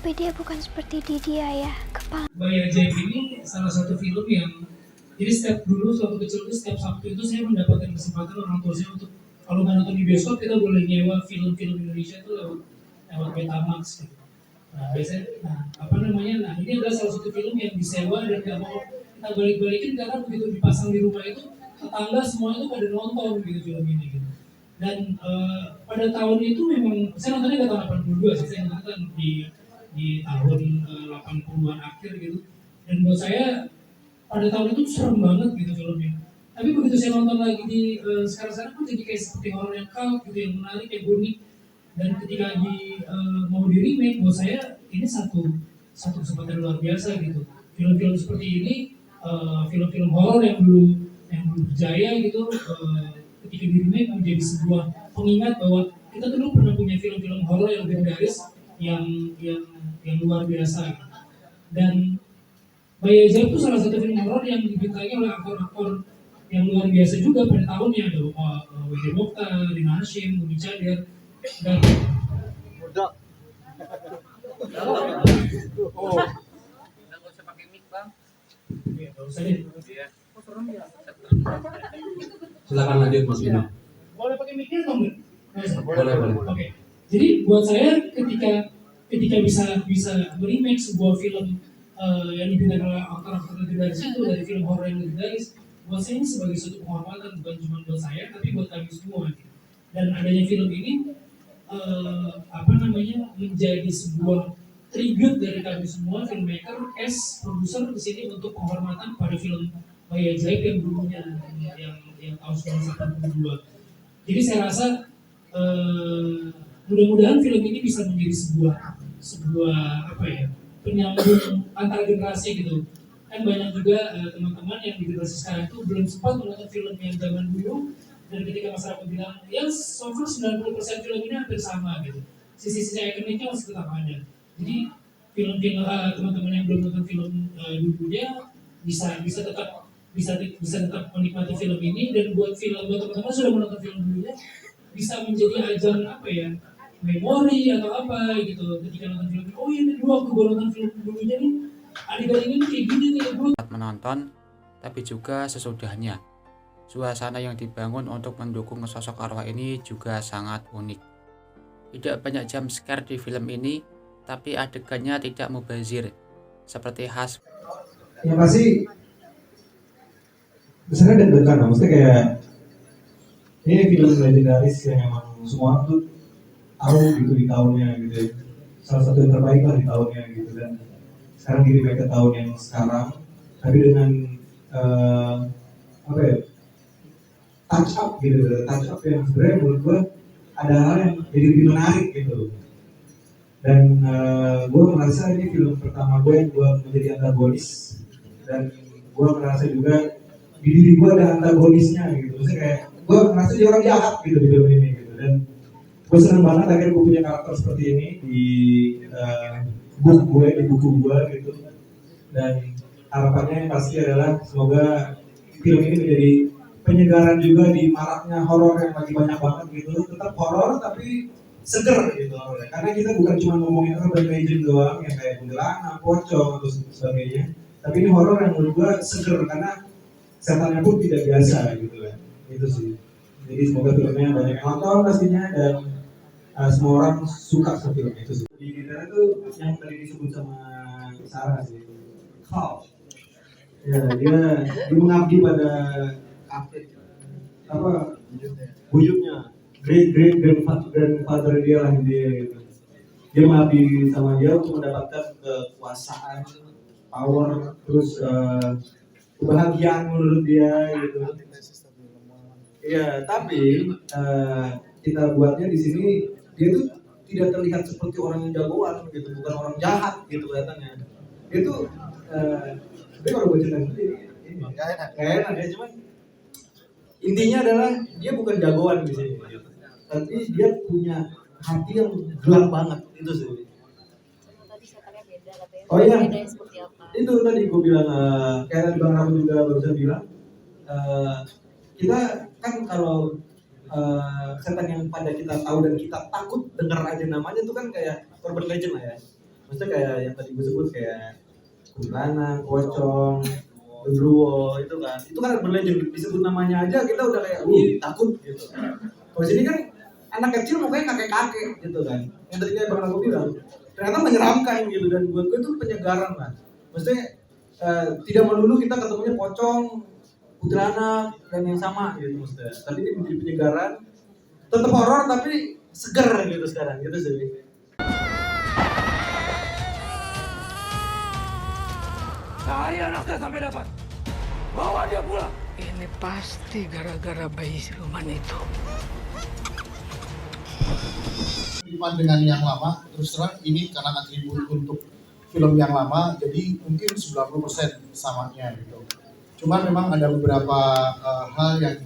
Tapi dia bukan seperti Didia ya, kepala. Bayi Ajaib ini salah satu film yang jadi setiap dulu waktu kecil itu setiap Sabtu itu saya mendapatkan kesempatan orang tua saya untuk kalau nggak nonton di bioskop kita boleh nyewa film-film Indonesia itu lewat Betamax gitu. Nah biasanya, apa namanya, ini adalah salah satu film yang disewa dan nggak mau kita balik-balikin karena begitu dipasang di rumah itu tetangga semua itu pada nonton gitu film ini gitu. Dan pada tahun itu memang saya nontonnya nggak tahun 82 sih, saya nonton di tahun 80-an akhir gitu. Dan buat saya pada tahun itu serem banget gitu filmnya. Tapi begitu saya nonton lagi di sekarang-sekarang pun jadi kayak seperti horor yang cult gitu, yang menarik, yang unik. Dan ketika mau di remake, buat saya ini satu kesempatan luar biasa gitu. Film-film seperti ini, film-film horor yang dulu berjaya gitu, ketika di remake menjadi sebuah pengingat bahwa kita dulu pernah punya film-film horor yang legendaris, yang yang yang luar biasa gitu. Dan Bayi Ajaib itu salah satu film horor yang dibintangi oleh aktor-aktor yang luar biasa juga pada tahunnya, ada Wede Mokhtar, Rina Hashim, Budi Cadir, dan Udah. Oh. Nggak usah pakai mic bang. ya nggak usah deh. Iya. Silakan lanjut Mas Bino. Boleh pakai mic atau enggak? Boleh. Oke. Jadi buat saya ketika bisa remake sebuah film yang dibintangi oleh aktor-aktor legendaris itu dari film horor yang legendaris, buat saya ini sebagai suatu penghormatan bukan cuma buat saya tapi buat kami semua. Dan adanya film ini apa namanya, menjadi sebuah tribute dari kami semua filmmaker, cast, produser di sini untuk penghormatan pada film Bayi Ajaib yang dulunya yang tahun 1982. Jadi saya rasa mudah-mudahan film ini bisa menjadi sebuah apa ya, penyambung antar generasi gitu. Kan banyak juga teman-teman yang di generasi sekarang itu belum sempat menonton film yang zaman dulu, dan ketika masyarakat bilang ya so far 90% film ini hampir sama gitu, sisi-sisi ikoniknya masih tetap ada. Jadi film-film teman-teman yang belum nonton film dulunya bisa tetap menikmati film ini, dan buat teman-teman sudah menonton film dulunya bisa menjadi ajang apa ya, memori atau apa gitu, ketika nonton film oh iya dulu waktu gue nonton film dulunya nih adegan ini kayak gini nih dulu. Menonton, tapi juga sesudahnya. Suasana yang dibangun untuk mendukung sosok arwah ini juga sangat unik. Tidak banyak jump scare di film ini, tapi adegannya tidak mubazir, seperti khas. Yang pasti kesannya deg-degan, maksudnya kayak ini film legendaris yang emang semua tuh tahu gitu di tahunnya gitu ya. Salah satu yang terbaik lah di tahunnya gitu, dan sekarang di remake ke tahun yang sekarang tapi dengan apa ya, touch up yang sebenarnya menurut gue ada hal yang jadi lebih menarik gitu. Dan gue merasa ini film pertama gue yang gue menjadi antagonis, dan gue merasa juga di diri gue ada antagonisnya gitu. Maksudnya kayak gue merasa dia orang jahat gitu di film ini gitu. Dan gue senang banget akhirnya gue punya karakter seperti ini di buku gue gitu. Dan harapannya yang pasti adalah semoga film ini menjadi penyegaran juga di maraknya horor yang lagi banyak banget gitu. Tetap horor tapi seger gitu horornya. Karena kita bukan cuma ngomongin urban legend doang yang kayak kuntilanak, pocong atau sebagainya. Tapi ini horor yang menurut gue seger karena setannya pun tidak biasa gitu kan. Itu sih. Jadi semoga filmnya banyak yang nonton pastinya, dan semua orang suka sama film itu sih. Di gitar itu yang tadi disebut sama Sarah sih, Carl. Ya, dia mengabdi pada apa buyutnya, great grandfather dia lah dia gitu. Dia mengabdi sama dia untuk mendapatkan kekuasaan, power, terus kebahagiaan menurut dia gitu. Iya, tapi kita buatnya di sini dia tuh tidak terlihat seperti orang yang jagoan gitu, bukan orang jahat gitu kelihatannya. Itu tapi kalau gue cerita ini nggak enak ya, cuman intinya adalah dia bukan jagoan di sini, tapi dia punya hati yang gelap banget itu sih. Tadi setannya beda katanya. Oh iya, Bedanya seperti apa? itu tadi gue bilang kayak tadi Bang Ramu juga barusan bilang, kita kan kalau setan yang pada kita tahu dan kita takut dengar aja namanya itu kan kayak urban legend lah ya. Maksudnya kayak yang tadi gue sebut kayak kuntilanak, pocong, genderuwo itu kan berlegend, disebut namanya aja kita udah kayak takut gitu. Kalau sini kan anak kecil mukanya kakek-kakek gitu kan. Yang tadi kayak Bang aku bilang, ternyata menyeramkan gitu, dan buat gue itu penyegaran lah. Maksudnya tidak melulu kita ketemunya pocong, kuntilanak dan yang sama gitu maksudnya. Tapi ini menjadi penyegaran, tetap horor tapi seger gitu sekarang gitu sih. Ini pasti gara-gara bayi siluman itu. Dengan yang lama, terus terang ini karena atribut untuk film yang lama, jadi mungkin 90% samanya gitu. Cuman memang ada beberapa hal yang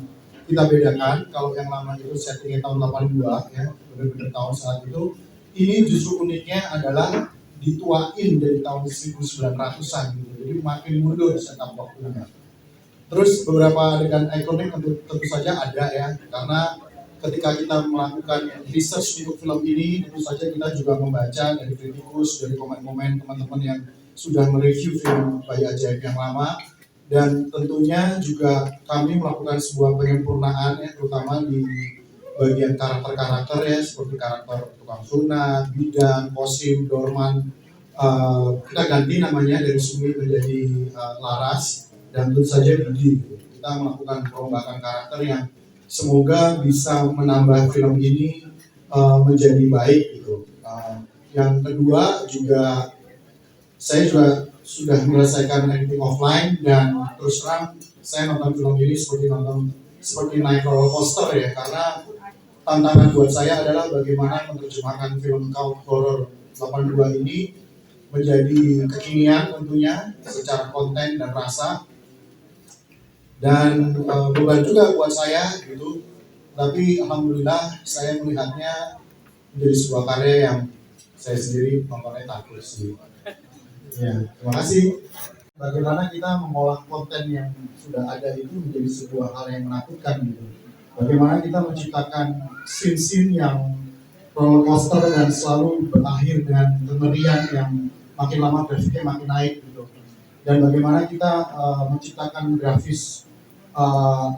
kita bedakan. Kalau yang lama itu settingnya tahun 82 ya, benar-benar tahun saat itu. Ini justru uniknya adalah dituain dari tahun 1900-an gitu. Jadi makin mundur setup waktunya. Terus beberapa adegan ikonik tentu saja ada ya, karena ketika kita melakukan research untuk film ini, tentu saja kita juga membaca dari kritikus, dari komen-komen teman-teman yang sudah mereview film Bayi Ajaib yang lama, dan tentunya juga kami melakukan sebuah penyempurnaan ya, terutama di bagian karakter-karakter ya, seperti karakter tukang sunat, bidan, kosim, dorman. Kita ganti namanya dari Sumi menjadi Laras, dan tentu saja Didi. Kita melakukan perombakan karakter yang semoga bisa menambah film ini menjadi baik gitu. Yang kedua juga saya juga sudah menyelesaikan editing offline, dan terus terang saya nonton film ini seperti naik roller coaster ya, karena tantangan buat saya adalah bagaimana menerjemahkan film cult horror 82 ini menjadi kekinian tentunya secara konten dan rasa. Dan beban juga buat saya gitu, tapi alhamdulillah saya melihatnya menjadi sebuah karya yang saya sendiri nontonnya takut sih. Ya, terima kasih. Bagaimana kita mengolah konten yang sudah ada itu menjadi sebuah hal yang menakutkan gitu. Bagaimana kita menciptakan scene-scene yang roller coaster dan selalu berakhir dengan kengerian yang makin lama grafiknya makin naik gitu. Dan bagaimana kita menciptakan grafis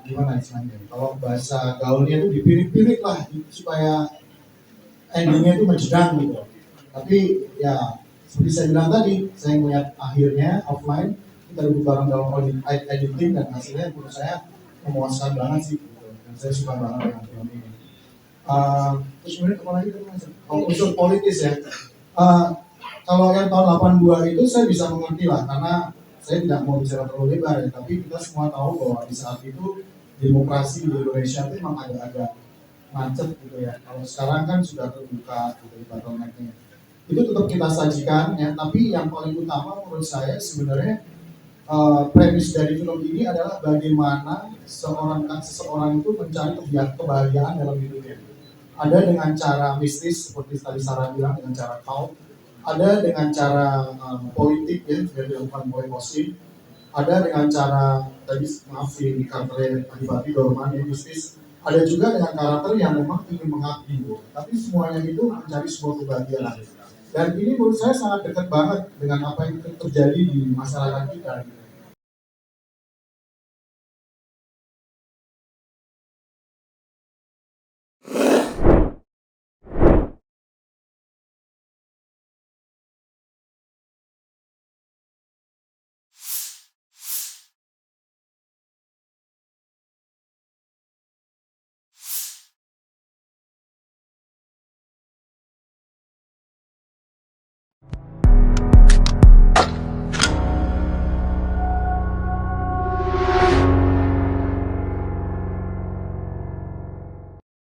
gimana istilahnya, kalau bahasa gaulnya itu dipirik-pirik lah supaya endingnya itu menjedang gitu. Tapi ya seperti saya bilang tadi, saya melihat akhirnya offline kita duduk bareng dalam editing, dan hasilnya menurut saya memuaskan banget sih gitu. Dan saya suka banget dengan film ini. Terus kemudian kemana lagi? Kalau unsur politis ya, kalau yang tahun 82 itu saya bisa mengerti lah, karena saya tidak mau bicara terlalu lebar ya, tapi kita semua tahu bahwa di saat itu demokrasi di Indonesia itu memang agak macet gitu ya. Kalau sekarang kan sudah terbuka gitu bottleneck-nya. Itu tetap kita sajikan ya, tapi yang paling utama menurut saya sebenarnya premis dari film ini adalah bagaimana seseorang itu mencari kebahagiaan dalam hidupnya. Ada dengan cara mistis seperti tadi Sarah bilang, dengan cara cult. Ada dengan cara politik ya, yang dilakukan oleh Kosim. Ada dengan cara tadi di karakter Adipati Dorman yang bisnis. Ada juga dengan karakter yang memang ingin mengabdi. Tapi semuanya itu mencari sebuah kebahagiaan. Dan ini menurut saya sangat dekat banget dengan apa yang terjadi di masyarakat kita.